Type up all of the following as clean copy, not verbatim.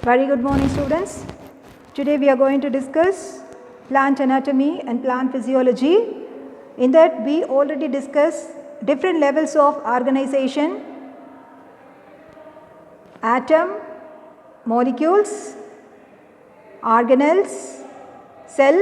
Very good morning, students. Today we are going to discuss plant anatomy and plant physiology. In that we already discussed different levels of organization, atom, molecules, organelles, cell,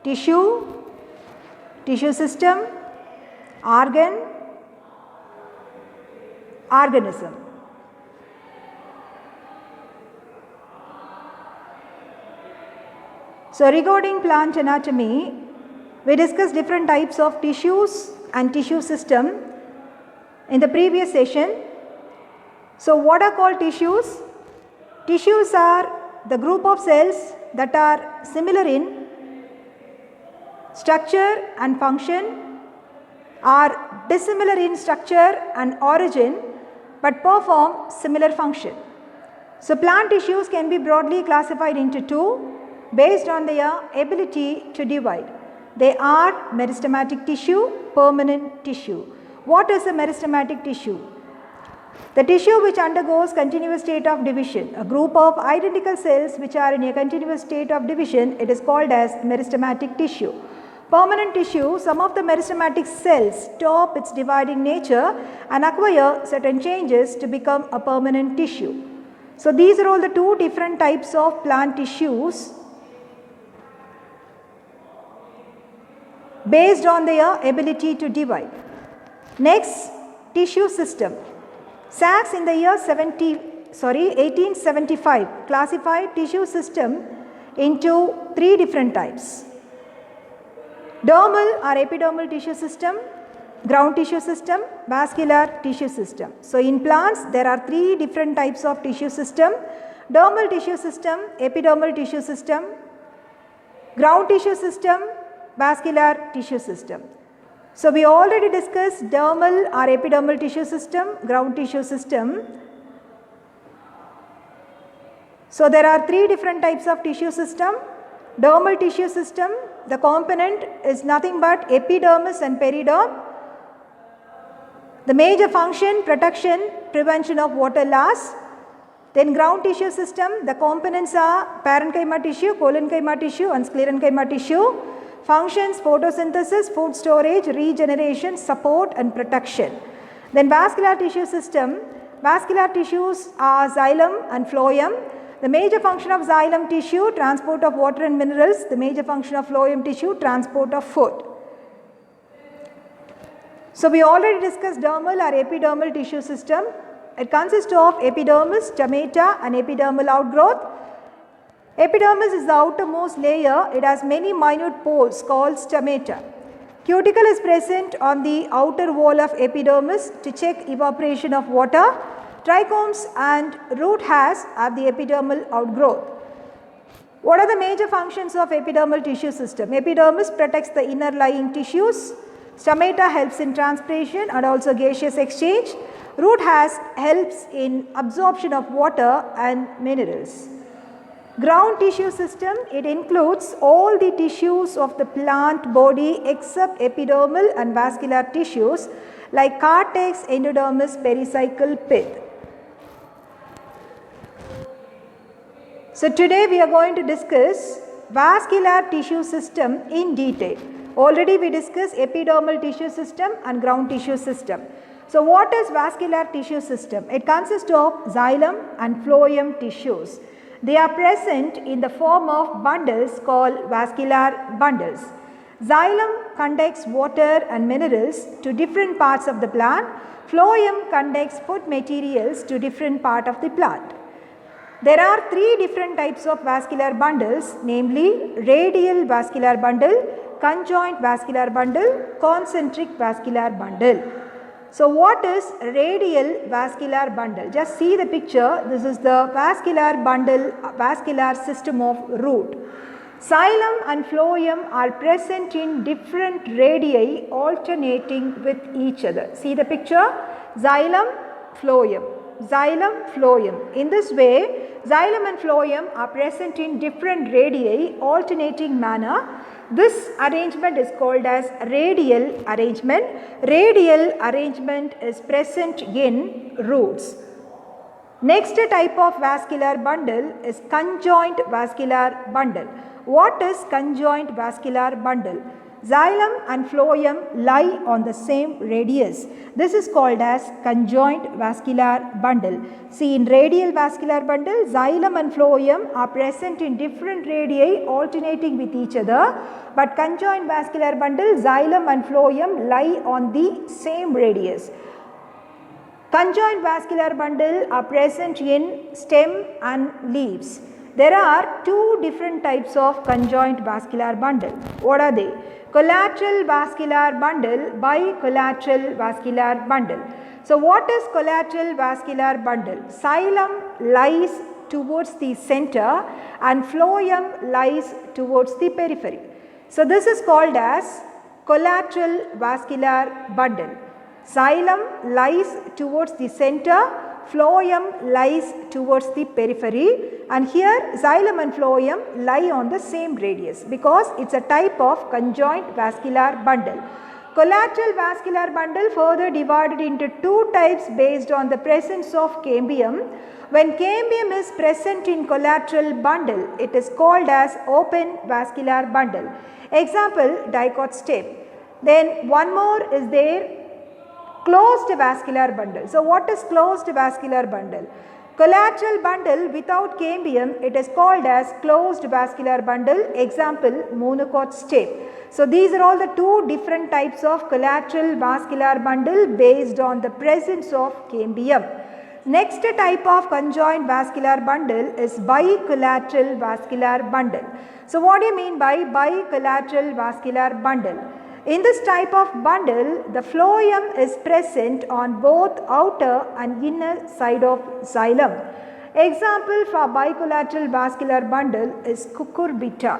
tissue system, organ, organism. So, regarding plant anatomy, we discussed different types of tissues and tissue system in the previous session. So, what are called tissues? Tissues are the group of cells that are similar in structure and function, are dissimilar in structure and origin, but perform similar function. So, plant tissues can be broadly classified into two based on their ability to divide. They are meristematic tissue, permanent tissue. What is a meristematic tissue? The tissue which undergoes continuous state of division, a group of identical cells which are in a continuous state of division, it is called as meristematic tissue. Permanent tissue, some of the meristematic cells stop its dividing nature and acquire certain changes to become a permanent tissue. So, these are all the two different types of plant tissues based on their ability to divide. Next, tissue system. Sachs in the year 1875 classified tissue system into three different types. Dermal or epidermal tissue system, ground tissue system, vascular tissue system. So, in plants there are three different types of tissue system: dermal tissue system, epidermal tissue system, ground tissue system, vascular tissue system. So, we already discussed dermal or epidermal tissue system, ground tissue system. So, there are three different types of tissue system. Dermal tissue system, the component is nothing but epidermis and periderm. The major function, protection, prevention of water loss. Then ground tissue system, the components are parenchyma tissue, collenchyma tissue and sclerenchyma tissue. Functions: photosynthesis, food storage, regeneration, support and protection. Then vascular tissue system, vascular tissues are xylem and phloem. The major function of xylem tissue, transport of water and minerals. The major function of phloem tissue, transport of food. So, we already discussed dermal or epidermal tissue system. It consists of epidermis, stomata and epidermal outgrowth. Epidermis is the outermost layer. It has many minute pores called stomata. Cuticle is present on the outer wall of epidermis to check evaporation of water. Trichomes and root hairs have the epidermal outgrowth. What are the major functions of epidermal tissue system? Epidermis protects the inner lying tissues. Stomata helps in transpiration and also gaseous exchange. Root hairs helps in absorption of water and minerals. Ground tissue system, it includes all the tissues of the plant body except epidermal and vascular tissues like cortex, endodermis, pericycle, pith. So, today we are going to discuss vascular tissue system in detail. Already we discussed epidermal tissue system and ground tissue system. So, what is vascular tissue system? It consists of xylem and phloem tissues. They are present in the form of bundles called vascular bundles. Xylem conducts water and minerals to different parts of the plant. Phloem conducts food materials to different part of the plant. There are three different types of vascular bundles, namely radial vascular bundle, conjoint vascular bundle, concentric vascular bundle. So, what is radial vascular bundle? Just see the picture. This is the vascular bundle, vascular system of root. Xylem and phloem are present in different radii alternating with each other. See the picture? Xylem, phloem. Xylem, phloem. In this way, xylem and phloem are present in different radii alternating manner. This arrangement is called as radial arrangement. Radial arrangement is present in roots. Next type of vascular bundle is conjoint vascular bundle. What is conjoint vascular bundle? Xylem and phloem lie on the same radius. This is called as conjoint vascular bundle. See, in radial vascular bundle, xylem and phloem are present in different radii alternating with each other. But conjoint vascular bundle, xylem and phloem lie on the same radius. Conjoint vascular bundle are present in stem and leaves. There are two different types of conjoint vascular bundle. What are they? Collateral vascular bundle, bicollateral vascular bundle. So what is collateral vascular bundle? Xylem lies towards the center and phloem lies towards the periphery. So this is called as collateral vascular bundle. Xylem lies towards the center, phloem lies towards the periphery, and here xylem and phloem lie on the same radius because it is a type of conjoint vascular bundle. Collateral vascular bundle further divided into two types based on the presence of cambium. When cambium is present in collateral bundle, it is called as open vascular bundle. Example, Dicot stem. Then one more is there, closed vascular bundle. So what is closed vascular bundle? Collateral bundle without cambium, it is called as closed vascular bundle. Example, monocot stem. So these are all the two different types of collateral vascular bundle based on the presence of cambium. Next type of conjoint vascular bundle is bicollateral vascular bundle. So what do you mean by bicollateral vascular bundle? In this type of bundle, the phloem is present on both outer and inner side of xylem. Example for bicollateral vascular bundle is cucurbita.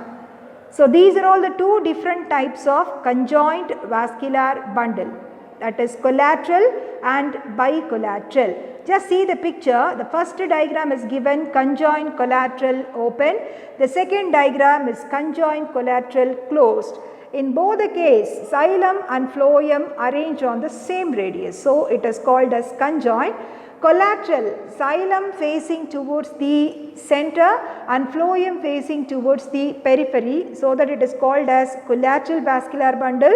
So these are all the two different types of conjoint vascular bundle, that is collateral and bicollateral. Just see the picture. The first diagram is given conjoint collateral open. The second diagram is conjoint collateral closed. In both the case, xylem and phloem arrange on the same radius. So it is called as conjoint. Collateral, xylem facing towards the center and phloem facing towards the periphery, so that it is called as collateral vascular bundle.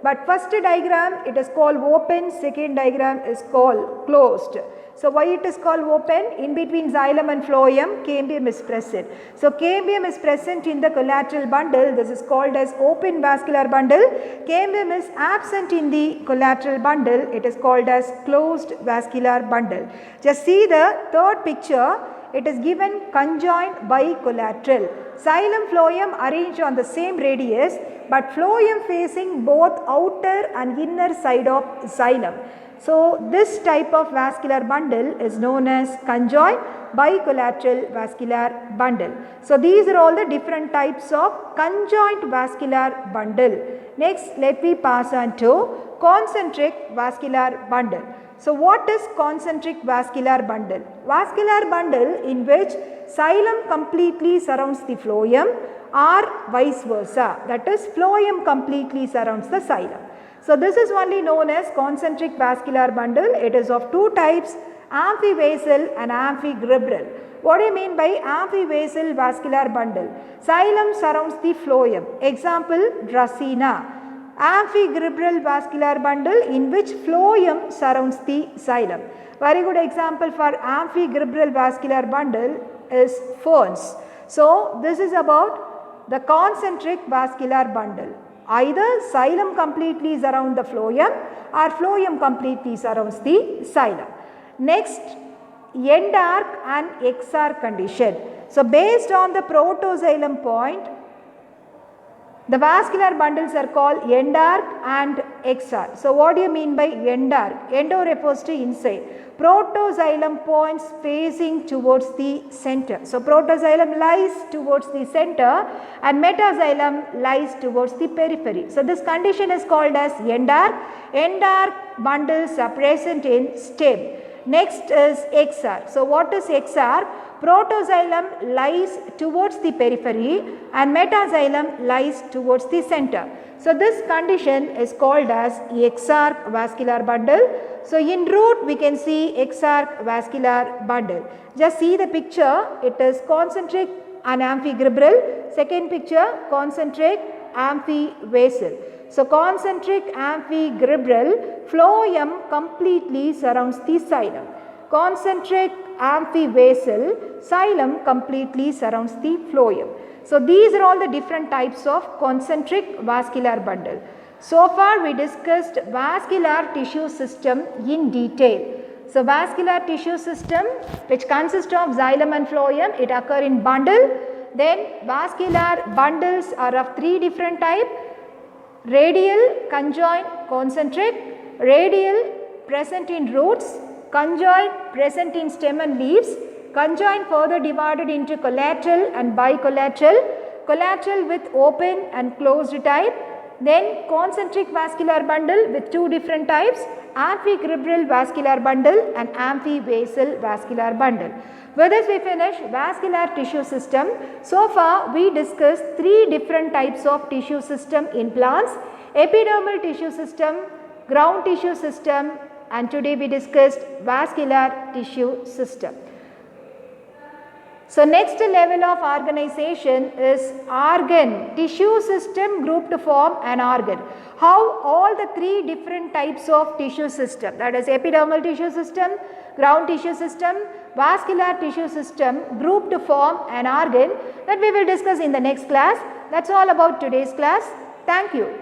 But first diagram it is called open, second diagram is called closed. So why it is called open? In between xylem and phloem, cambium is present. So cambium is present in the collateral bundle. This is called as open vascular bundle. Cambium is absent in the collateral bundle. It is called as closed vascular bundle. Just see the third picture. It is given conjoint bicollateral. Xylem phloem arranged on the same radius, but phloem facing both outer and inner side of xylem. So this type of vascular bundle is known as conjoint bicollateral vascular bundle. So these are all the different types of conjoint vascular bundle. Next, let me pass on to concentric vascular bundle. So what is concentric vascular bundle? Vascular bundle in which xylem completely surrounds the phloem or vice versa, that is phloem completely surrounds the xylem. So this is only known as concentric vascular bundle. It is of two types, amphivasal and amphigyrebral. What do you mean by amphivasal vascular bundle? Xylem surrounds the phloem. Example, Dracaena. Amphigyrebral vascular bundle in which phloem surrounds the xylem. Very good example for amphigyrebral vascular bundle is ferns. So this is about the concentric vascular bundle. Either xylem completely surrounds the phloem or phloem completely surrounds the xylem. Next, end-arc and exarch condition. So based on the protoxylem point, the vascular bundles are called end-arc and exarch. So what do you mean by end-arc? Endo refers to inside. Protoxylem points facing towards the center. So protoxylem lies towards the center and metaxylem lies towards the periphery. So this condition is called as end-arc. End-arc bundles are present in stem. Next is exarch. So what is exarch? protoxylem lies towards the periphery and metaxylem lies towards the center. So, this condition is called as exarch vascular bundle. So, in root we can see exarch vascular bundle. Just see the picture, it is concentric and amphigyrebral. Second picture, concentric amphivasal. So, concentric amphigyrebral phloem completely surrounds the xylem. Concentric amphivasal xylem completely surrounds the phloem. So, these are all the different types of concentric vascular bundle. So far we discussed vascular tissue system in detail. So, vascular tissue system which consists of xylem and phloem, it occur in bundle. Then vascular bundles are of three different types: radial, conjoint, concentric. Radial present in roots, conjoint present in stem and leaves. Conjoint further divided into collateral and bicollateral, collateral with open and closed type. Then concentric vascular bundle with two different types: amphigyrebral vascular bundle and amphivasal vascular bundle. With this we finish vascular tissue system. So far we discussed three different types of tissue system in plants: epidermal tissue system, ground tissue system, and today we discussed vascular tissue system. So, next level of organization is organ. Tissue system grouped to form an organ. How all the three different types of tissue system, that is epidermal tissue system, ground tissue system, vascular tissue system grouped to form an organ, that we will discuss in the next class. That is all about today's class. Thank you.